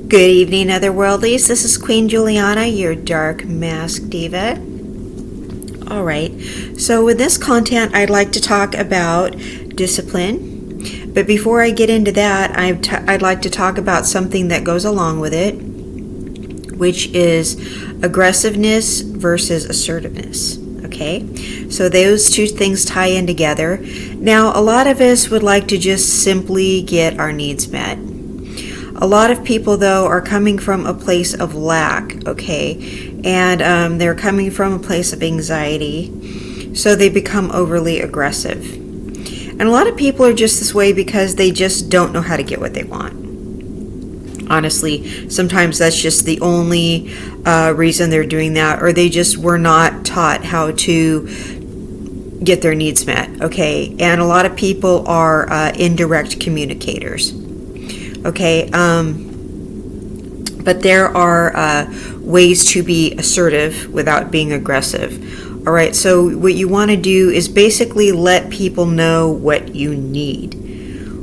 Good evening, Otherworldlies. This is Queen Juliana, your Dark Mask Diva. Alright, so with this content, I'd like to talk about discipline. But before I get into that, I'd like to talk about something that goes along with it, which is aggressiveness versus assertiveness. Okay, so those two things tie in together. Now, a lot of us would like to just simply get our needs met. A lot of people, though, are coming from a place of lack, okay? And they're coming from a place of anxiety, so they become overly aggressive. And a lot of people are just this way because they just don't know how to get what they want. Honestly, sometimes that's just the only reason they're doing that, or they just were not taught how to get their needs met, okay? And a lot of people are indirect communicators. Okay, but there are ways to be assertive without being aggressive. All right, so what you want to do is basically let people know what you need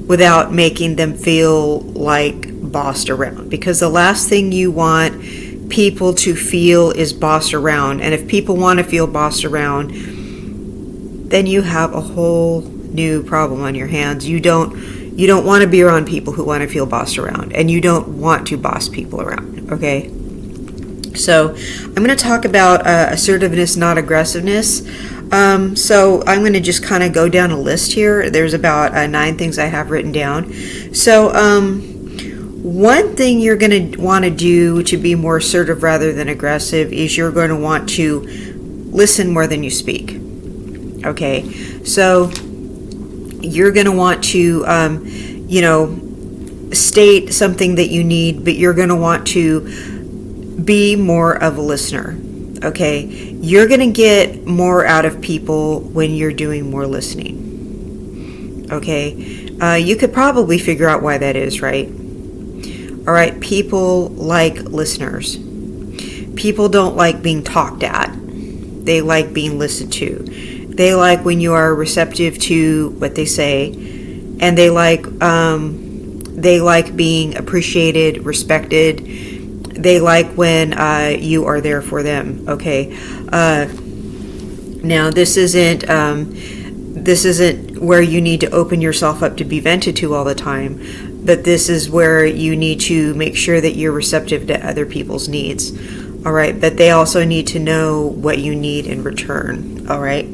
without making them feel like bossed around. Because the last thing you want people to feel is bossed around. And if people want to feel bossed around, then you have a whole new problem on your hands. You don't want to be around people who want to feel bossed around, and you don't want to boss people around, okay? So I'm going to talk about assertiveness, not aggressiveness. So I'm going to just kind of go down a list here. There's about 9 things I have written down. So one thing you're going to want to do to be more assertive rather than aggressive is you're going to want to listen more than you speak, okay? So you're going to want to, state something that you need, but you're going to want to be more of a listener, okay? You're going to get more out of people when you're doing more listening, okay? You could probably figure out why that is, right? All right, people like listeners. People don't like being talked at. They like being listened to. They like when you are receptive to what they say, and they like being appreciated, respected. They like when you are there for them. Okay. Now this isn't where you need to open yourself up to be vented to all the time, but this is where you need to make sure that you're receptive to other people's needs. All right, but they also need to know what you need in return. All right.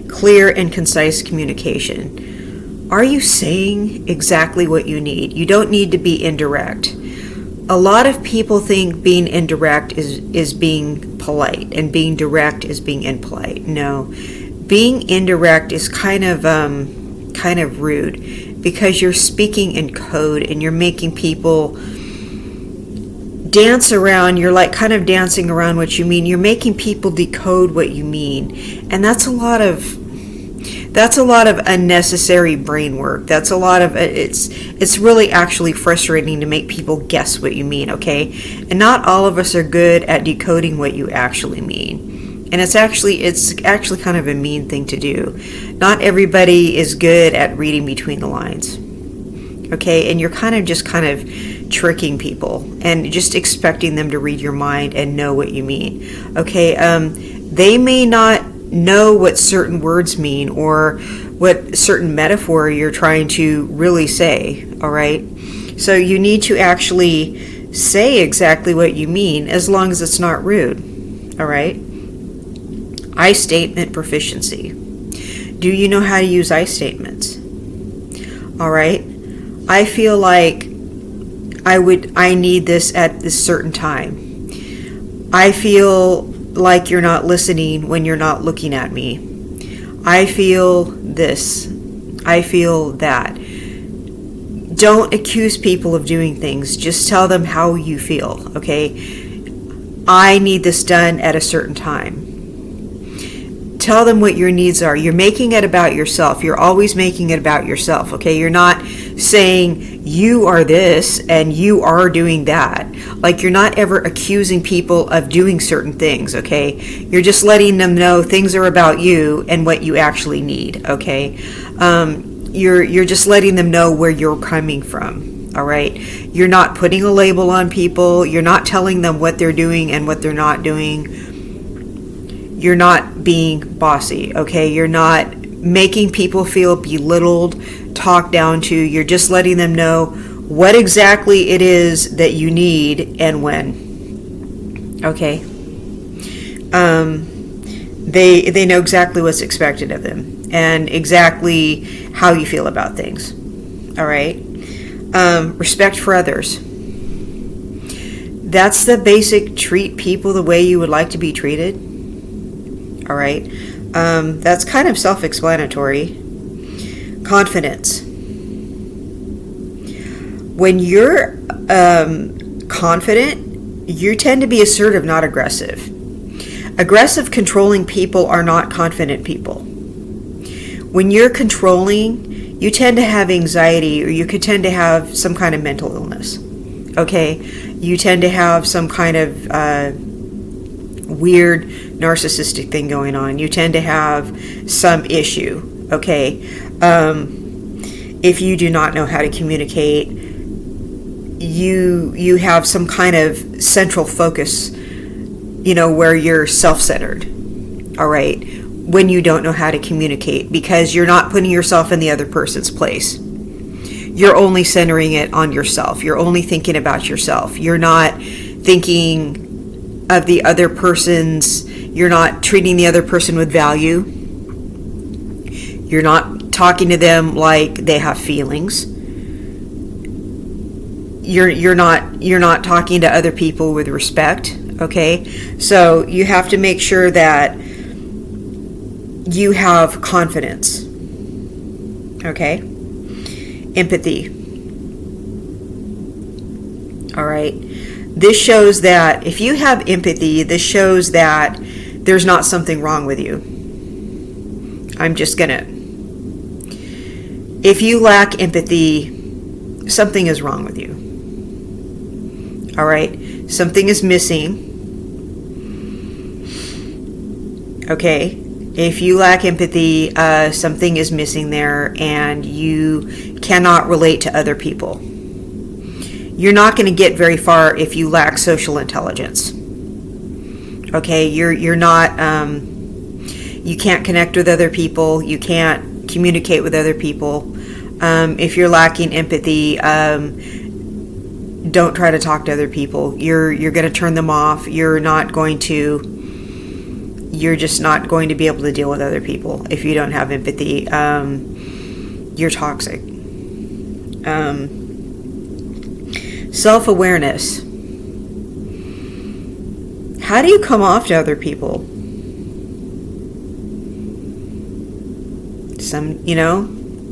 Clear and concise communication. Are you saying exactly what you need? You don't need to be indirect. A lot of people think being indirect is being polite, and being direct is being impolite. No, being indirect is kind of rude, because you're speaking in code and you're making people dance around. You're like kind of dancing around what you mean. You're making people decode what you mean, and that's a lot of unnecessary brain work. That's a lot of it's really actually frustrating to make people guess what you mean, okay? And not all of us are good at decoding what you actually mean. And it's actually kind of a mean thing to do. Not everybody is good at reading between the lines. Okay? And you're kind of tricking people and just expecting them to read your mind and know what you mean. Okay? They may not know what certain words mean or what certain metaphor you're trying to really say, all right? So you need to actually say exactly what you mean, as long as it's not rude, all right? I statement proficiency. Do you know how to use I statements? All right? I feel like I need this at this certain time. I feel like you're not listening when you're not looking at me. I feel this. I feel that. Don't accuse people of doing things. Just tell them how you feel, okay? I need this done at a certain time. Tell them what your needs are. You're making it about yourself. You're always making it about yourself, okay? You're not saying you are this and you are doing that. Like, you're not ever accusing people of doing certain things, okay? You're just letting them know things are about you and what you actually need, okay? You're just letting them know where you're coming from, All right. You're not putting a label on people. You're not telling them what they're doing and what they're not doing. You're not being bossy. Okay. You're not making people feel belittled, talked down to. You're just letting them know what exactly it is that you need and when. Okay. They know exactly what's expected of them and exactly how you feel about things. All right. Respect for others. That's the basic. Treat people the way you would like to be treated. All right. That's kind of self-explanatory. Confidence. When you're confident, you tend to be assertive, not aggressive. Aggressive, controlling people are not confident people. When you're controlling, you tend to have anxiety, or you could tend to have some kind of mental illness. Okay? You tend to have some kind of weird narcissistic thing going on. You tend to have some issue. Okay? If you do not know how to communicate, you have some kind of central focus, where you're self-centered. All right. When you don't know how to communicate, because you're not putting yourself in the other person's place. You're only centering it on yourself. You're only thinking about yourself. You're not thinking of the other person's, you're not treating the other person with value. You're not talking to them like they have feelings. You're not talking to other people with respect. Okay, so you have to make sure that you have confidence. Okay, empathy. All right, this shows that if you have empathy, this shows that there's not something wrong with you. If you lack empathy, something is wrong with you. All right, something is missing. Okay, if you lack empathy, something is missing there, and you cannot relate to other people. You're not going to get very far if you lack social intelligence. Okay, you're not. You can't connect with other people. You can't communicate with other people. If you're lacking empathy, don't try to talk to other people. You're going to turn them off. You're just not going to be able to deal with other people if you don't have empathy. You're toxic. Self-awareness. How do you come off to other people?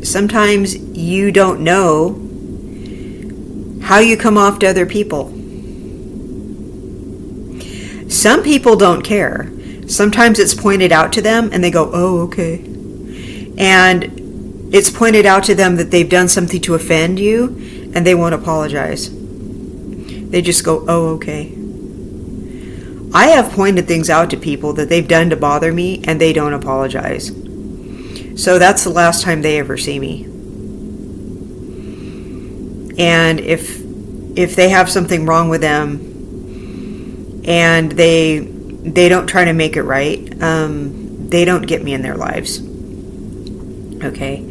Sometimes you don't know how you come off to other people. Some people don't care. Sometimes it's pointed out to them and they go, oh, okay. And it's pointed out to them that they've done something to offend you and they won't apologize. They just go, oh, okay. I have pointed things out to people that they've done to bother me and they don't apologize. So that's the last time they ever see me. And if they have something wrong with them and they don't try to make it right, they don't get me in their lives. Okay?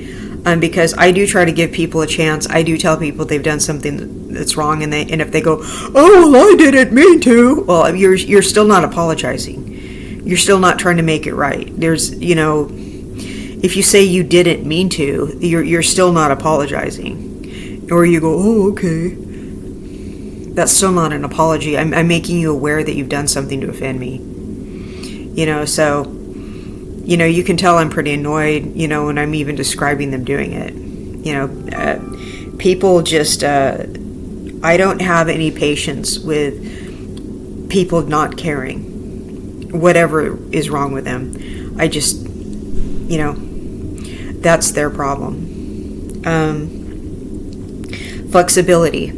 Because I do try to give people a chance. I do tell people they've done something that's wrong, and if they go, oh, well, I didn't mean to, well, you're still not apologizing. You're still not trying to make it right. There's, if you say you didn't mean to, you're still not apologizing. Or you go, oh, okay. That's still not an apology. I'm making you aware that you've done something to offend me. So, you can tell I'm pretty annoyed, when I'm even describing them doing it. People just, I don't have any patience with people not caring, whatever is wrong with them. I just, that's their problem. Flexibility.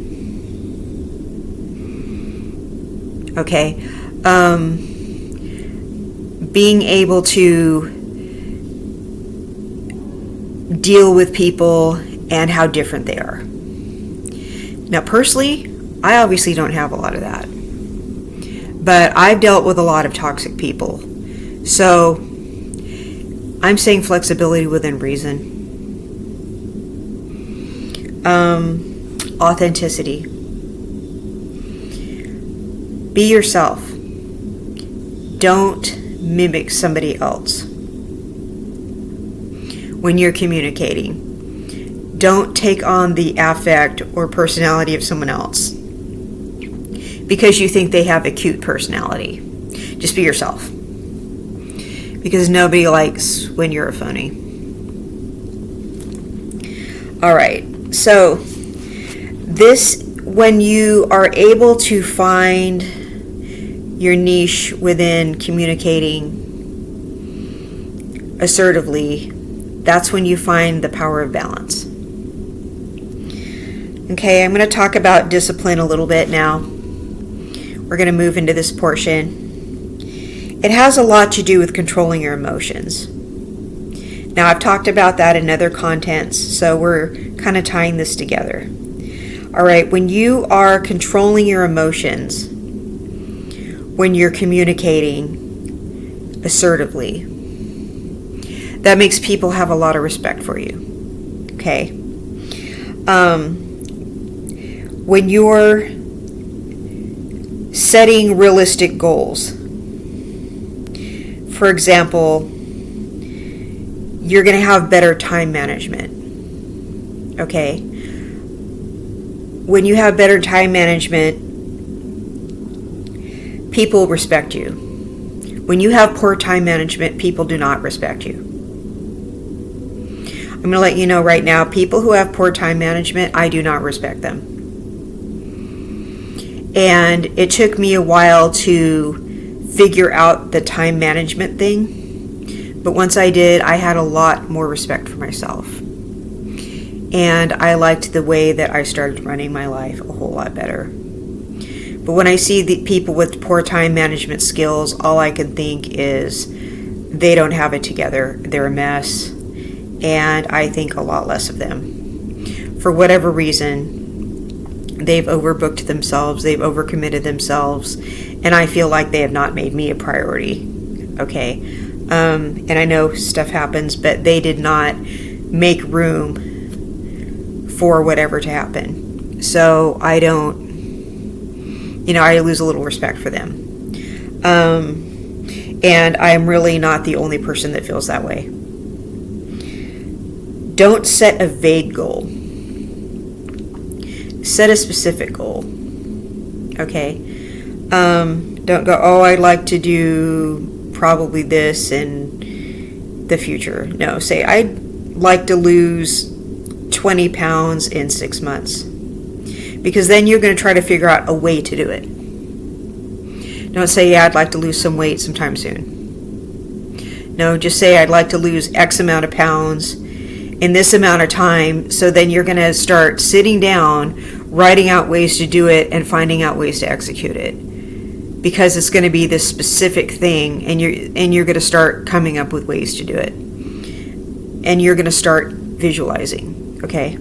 Okay. Being able to deal with people and how different they are. Now, personally, I obviously don't have a lot of that. But I've dealt with a lot of toxic people. So, I'm saying flexibility within reason. Authenticity. Be yourself. Don't mimic somebody else when you're communicating. Don't take on the affect or personality of someone else because you think they have a cute personality. Just be yourself. Because nobody likes when you're a phony. Alright, so when you are able to find your niche within communicating assertively, that's when you find the power of balance. Okay, I'm going to talk about discipline a little bit now. We're going to move into this portion. It has a lot to do with controlling your emotions. Now, I've talked about that in other contents, so we're kind of tying this together. All right, when you are controlling your emotions, when you're communicating assertively, that makes people have a lot of respect for you. Okay? When you're setting realistic goals, for example, you're going to have better time management. Okay? When you have better time management, people respect you. When you have poor time management, people do not respect you. I'm going to let you know right now, people who have poor time management, I do not respect them. And it took me a while to figure out the time management thing. But once I did, I had a lot more respect for myself. And I liked the way that I started running my life a whole lot better. But when I see the people with poor time management skills, all I can think is they don't have it together. They're a mess. And I think a lot less of them. For whatever reason, they've overbooked themselves, they've overcommitted themselves, and I feel like they have not made me a priority. Okay? And I know stuff happens, but they did not make room for whatever to happen. So I don't, I lose a little respect for them. And I'm really not the only person that feels that way. Don't set a vague goal. Set a specific goal. Okay? Don't go, I'd like to do probably this in the future. No, say, I'd like to lose 20 pounds in 6 months. Because then you're going to try to figure out a way to do it. Don't say, I'd like to lose some weight sometime soon. No, just say, I'd like to lose X amount of pounds in this amount of time. So then you're going to start sitting down, writing out ways to do it, and finding out ways to execute it. Because it's going to be this specific thing, and you're going to start coming up with ways to do it. And you're going to start visualizing, okay?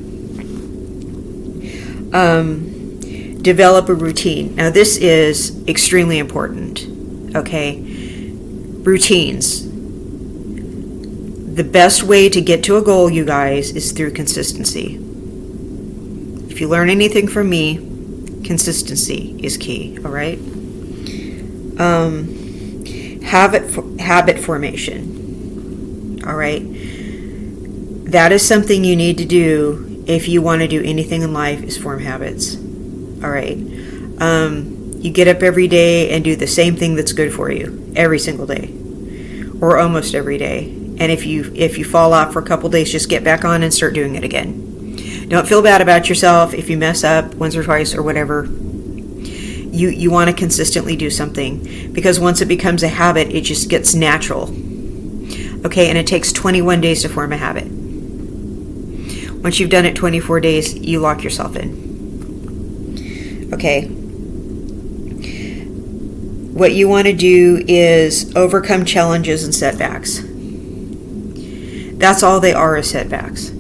Develop a routine. Now, this is extremely important, okay? Routines. The best way to get to a goal, you guys, is through consistency. If you learn anything from me, consistency is key, all right? Habit formation, all right? That is something you need to do if you want to do anything in life, is form habits, all right? You get up every day and do the same thing that's good for you every single day, or almost every day. And if you fall off for a couple days, just get back on and start doing it again. Don't feel bad about yourself if you mess up once or twice or whatever. You want to consistently do something, because once it becomes a habit, it just gets natural. Okay, and it takes 21 days to form a habit. Once you've done it 24 days, you lock yourself in. Okay. What you want to do is overcome challenges and setbacks. That's all they are, is setbacks.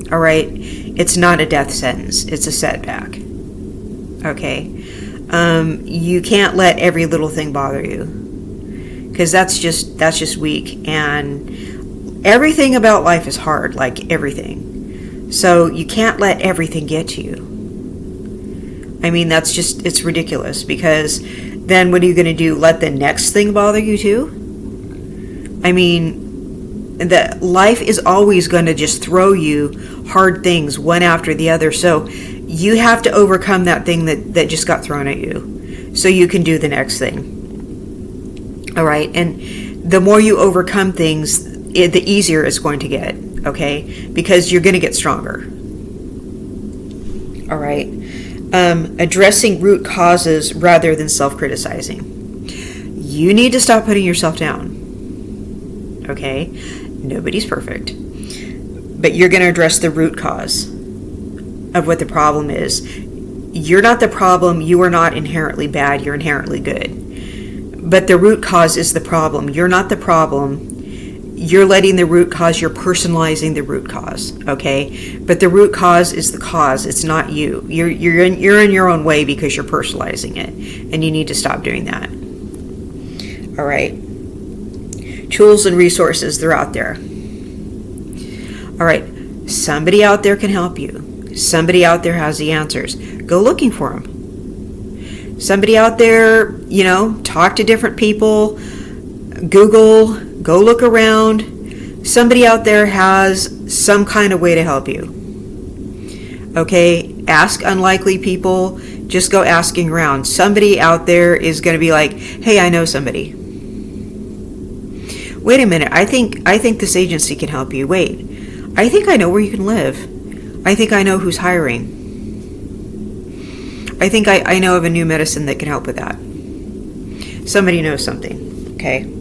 All right? It's not a death sentence. It's a setback. Okay? You can't let every little thing bother you, because that's just weak. And everything about life is hard, like everything. So you can't let everything get to you. I mean, it's ridiculous, because then what are you going to do? Let the next thing bother you too? I mean, that life is always going to just throw you hard things one after the other. So you have to overcome that thing that just got thrown at you, so you can do the next thing. All right. And the more you overcome things, the easier it's going to get. Okay. Because you're going to get stronger. All right. Addressing root causes rather than self-criticizing. You need to stop putting yourself down. Okay? Nobody's perfect. But you're going to address the root cause of what the problem is. You're not the problem. You are not inherently bad. You're inherently good. But the root cause is the problem. You're not the problem. You're letting the root cause, you're personalizing the root cause, okay? But the root cause is the cause. It's not you. You're in your own way because you're personalizing it, and you need to stop doing that. All right. Tools and resources, they're out there. All right. Somebody out there can help you. Somebody out there has the answers. Go looking for them. Somebody out there, talk to different people. Google. Go look around. Somebody out there has some kind of way to help you. Okay? Ask unlikely people. Just go asking around. Somebody out there is going to be like, hey, I know somebody. Wait a minute. I think this agency can help you. Wait. I think I know where you can live. I think I know who's hiring. I think I know of a new medicine that can help with that. Somebody knows something. Okay?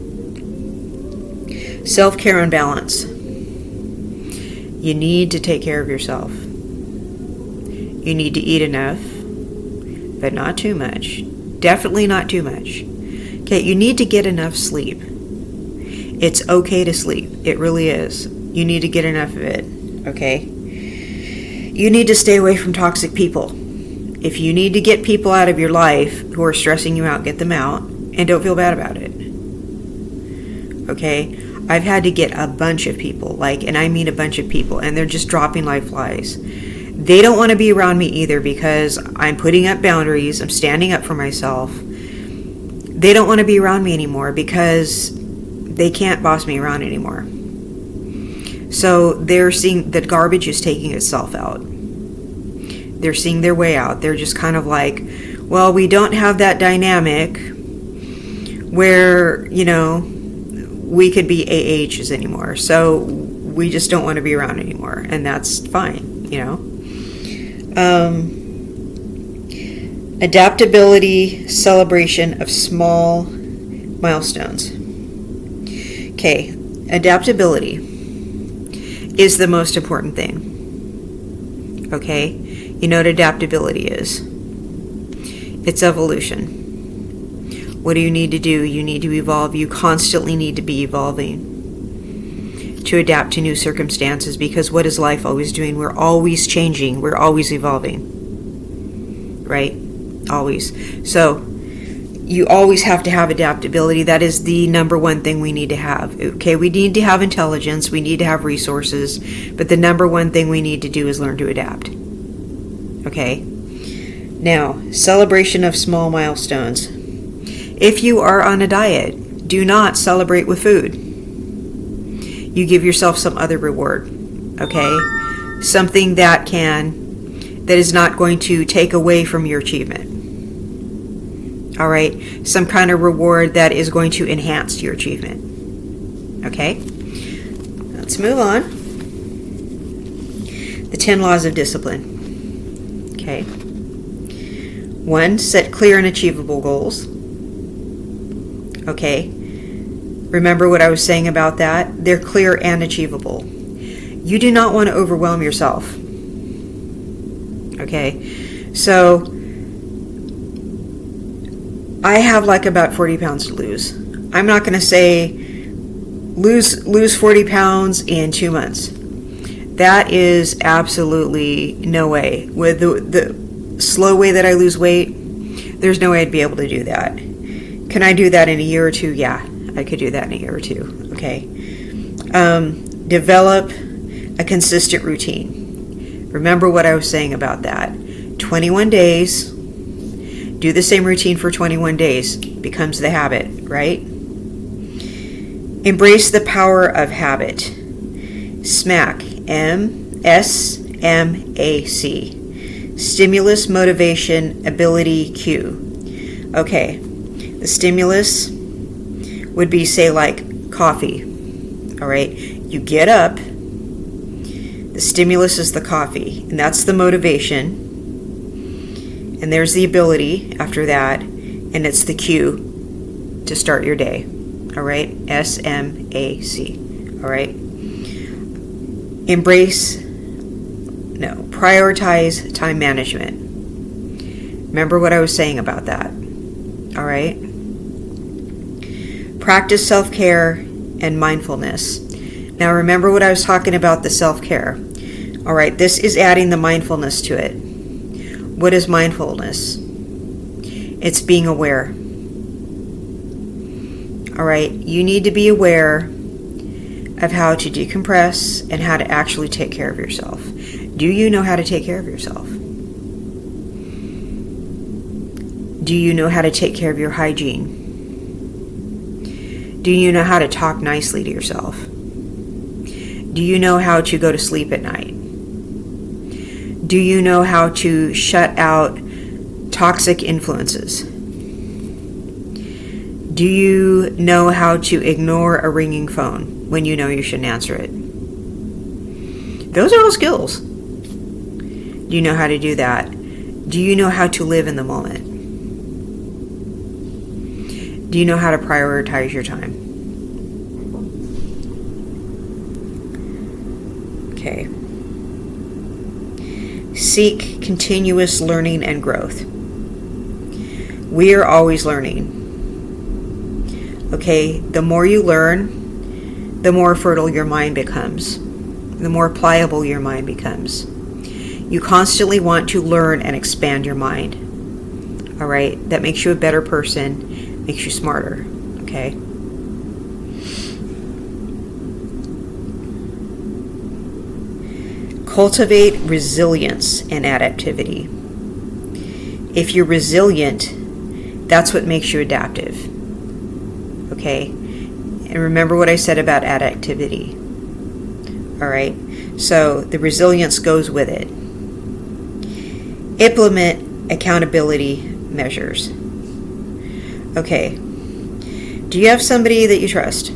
Self-care and balance. You need to take care of yourself. You need to eat enough, but not too much. Definitely not too much. Okay, you need to get enough sleep. It's okay to sleep. It really is. You need to get enough of it, okay? You need to stay away from toxic people. If you need to get people out of your life who are stressing you out, get them out, and don't feel bad about it. Okay? I've had to get a bunch of people, and I mean a bunch of people, and they're just dropping like flies. They don't want to be around me either because I'm putting up boundaries. I'm standing up for myself. They don't want to be around me anymore because they can't boss me around anymore. So they're seeing that garbage is taking itself out. They're seeing their way out. They're just kind of like, well, we don't have that dynamic where, we could be AHs anymore. So we just don't want to be around anymore. And that's fine, Adaptability, celebration of small milestones. Okay, adaptability is the most important thing. Okay? You know what adaptability is? It's evolution. What do you need to do? You need to evolve. You constantly need to be evolving to adapt to new circumstances, because what is life always doing? We're always changing. We're always evolving. Right? Always. So you always have to have adaptability. That is the number one thing we need to have. Okay, we need to have intelligence. We need to have resources. But the number one thing we need to do is learn to adapt. Okay? Now, celebration of small milestones. If you are on a diet, do not celebrate with food. You give yourself some other reward. Okay? Something that is not going to take away from your achievement. All right? Some kind of reward that is going to enhance your achievement. Okay? Let's move on. The 10 laws of discipline. Okay? 1, set clear and achievable goals. Okay? Remember what I was saying about that? They're clear and achievable. You do not want to overwhelm yourself. Okay? So, I have about 40 pounds to lose. I'm not going to say lose 40 pounds in 2 months. That is absolutely no way. With the slow way that I lose weight, there's no way I'd be able to do that. Can I do that in a year or two? Yeah, I could do that in a year or two. Okay. Develop a consistent routine. Remember what I was saying about that. 21 days. Do the same routine for 21 days. Becomes the habit, right? Embrace the power of habit. SMAC. SMAC. Stimulus, motivation, ability, cue. Okay. The stimulus would be, say, like coffee. All right. You get up. The stimulus is the coffee, and that's the motivation. And there's the ability after that, and it's the cue to start your day. All right? SMAC. All right? Prioritize time management. Remember what I was saying about that. All right? Practice self-care and mindfulness. Now remember what I was talking about, the self-care. All right, this is adding the mindfulness to it. What is mindfulness? It's being aware. All right, you need to be aware of how to decompress and how to actually take care of yourself. Do you know how to take care of yourself? Do you know how to take care of your hygiene? Do you know how to talk nicely to yourself? Do you know how to go to sleep at night? Do you know how to shut out toxic influences? Do you know how to ignore a ringing phone when you know you shouldn't answer it? Those are all skills. Do you know how to do that? Do you know how to live in the moment? Do you know how to prioritize your time? Okay. Seek continuous learning and growth. We are always learning. Okay, the more you learn, the more fertile your mind becomes, the more pliable your mind becomes. You constantly want to learn and expand your mind. All right, that makes you a better person, makes you smarter. Okay. Cultivate resilience and adaptivity. If you're resilient, that's what makes you adaptive. Okay? And remember what I said about adaptivity. All right? So the resilience goes with it. Implement accountability measures. Okay. Do you have somebody that you trust?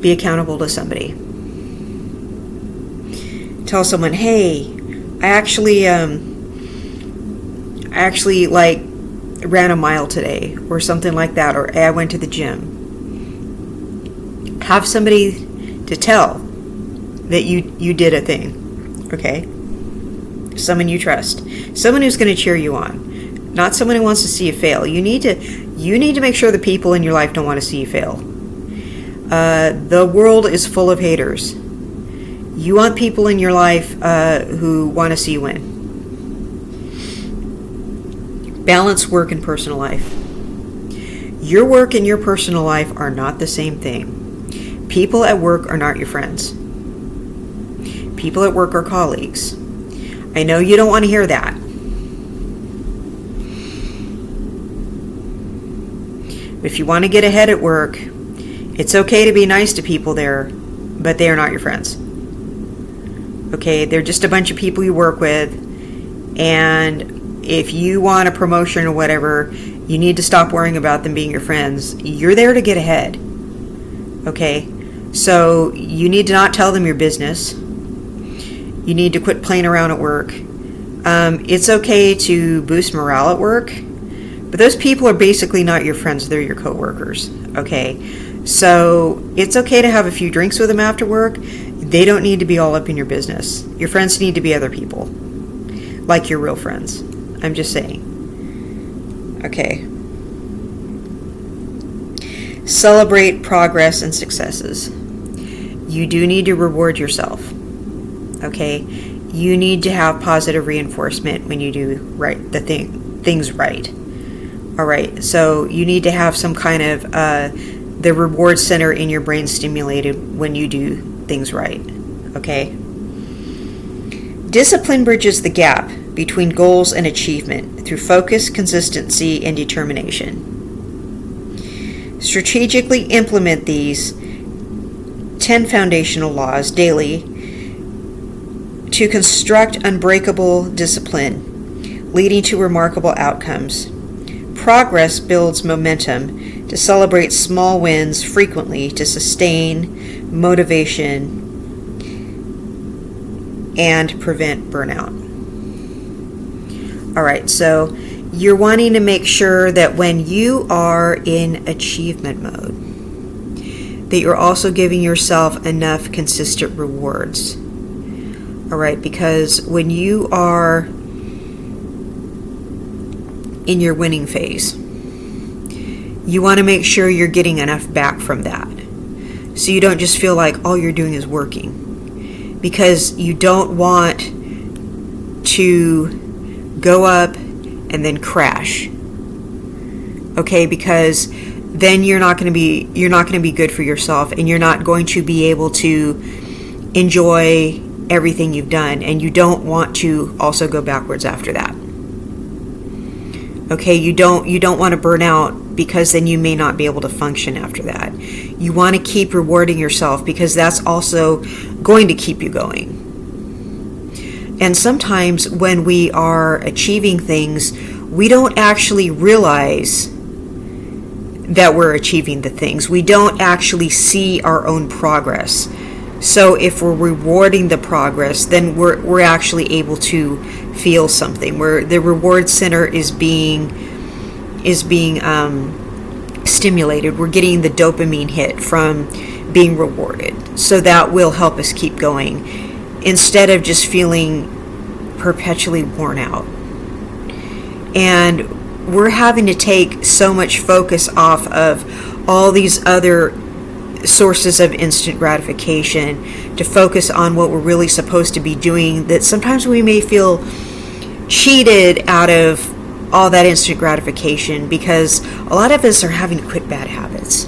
Be accountable to somebody. Tell someone, hey, I actually like ran a mile today, or something like that, or I went to the gym. Have somebody to tell that you did a thing, okay? Someone you trust, someone who's going to cheer you on, not someone who wants to see you fail. You need to make sure the people in your life don't want to see you fail. The world is full of haters. You want people in your life who want to see you win. Balance work and personal life. Your work and your personal life are not the same thing. People at work are not your friends. People at work are colleagues. I know you don't want to hear that. If you want to get ahead at work, it's okay to be nice to people there, but they are not your friends. Okay, they're just a bunch of people you work with, and if you want a promotion or whatever, you need to stop worrying about them being your friends. You're there to get ahead. Okay, so you need to not tell them your business. You need to quit playing around at work. It's okay to boost morale at work, but those people are basically not your friends, they're your coworkers. Okay, so it's okay to have a few drinks with them after work. They don't need to be all up in your business. Your friends need to be other people, like your real friends. I'm just saying. Okay. Celebrate progress and successes. you do need to reward yourself. Okay? You need to have positive reinforcement when you do things right. All right, so you need to have some kind of the reward center in your brain stimulated when you do things right. Okay? Discipline bridges the gap between goals and achievement through focus, consistency, and determination. Strategically implement these 10 foundational laws daily to construct unbreakable discipline, leading to remarkable outcomes. Progress builds momentum to celebrate small wins frequently to sustain motivation and prevent burnout. All right, so you're wanting to make sure that when you are in achievement mode, that you're also giving yourself enough consistent rewards. All right, because when you are in your winning phase, you want to make sure you're getting enough back from that. So you don't just feel like all you're doing is working. Because you don't want to go up and then crash. Okay, because then you're not going to be good for yourself, and you're not going to be able to enjoy everything you've done, and you don't want to also go backwards after that. Okay, you don't want to burn out, because then you may not be able to function after that. You want to keep rewarding yourself, because that's also going to keep you going. And sometimes when we are achieving things, we don't actually realize that we're achieving the things. We don't actually see our own progress. So if we're rewarding the progress, then we're actually able to feel something, where the reward center is being stimulated. We're getting the dopamine hit from being rewarded. So that will help us keep going, instead of just feeling perpetually worn out. And we're having to take so much focus off of all these other sources of instant gratification to focus on what we're really supposed to be doing, that sometimes we may feel cheated out of all that instant gratification, because a lot of us are having to quit bad habits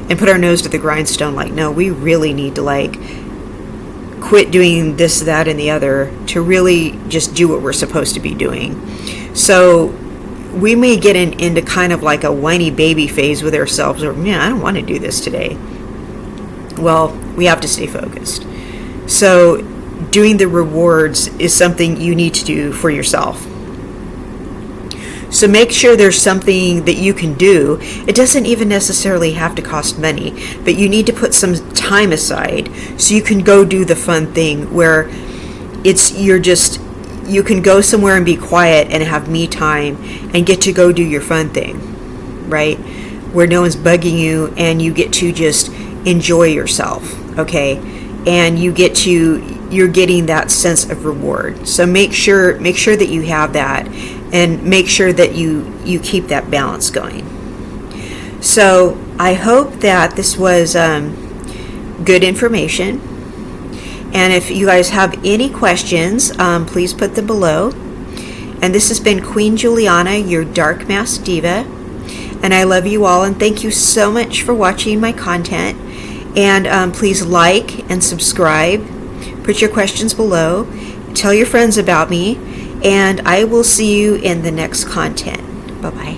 and put our nose to the grindstone, like, no, we really need to quit doing this, that, and the other to really just do what we're supposed to be doing. So we may get into kind of like a whiny baby phase with ourselves, or, man, I don't want to do this today. Well, we have to stay focused. So doing the rewards is something you need to do for yourself. So make sure there's something that you can do. It doesn't even necessarily have to cost money, but you need to put some time aside so you can go do the fun thing, where you can go somewhere and be quiet and have me time and get to go do your fun thing, right? Where no one's bugging you, and you get to just enjoy yourself, okay? And you're getting that sense of reward. So make sure that you have that, and make sure that you keep that balance going. So I hope that this was good information. And if you guys have any questions, please put them below. And this has been Queen Juliana, your Dark Mask Diva. And I love you all, and thank you so much for watching my content. And please like and subscribe. Put your questions below. Tell your friends about me. And I will see you in the next content. Bye-bye.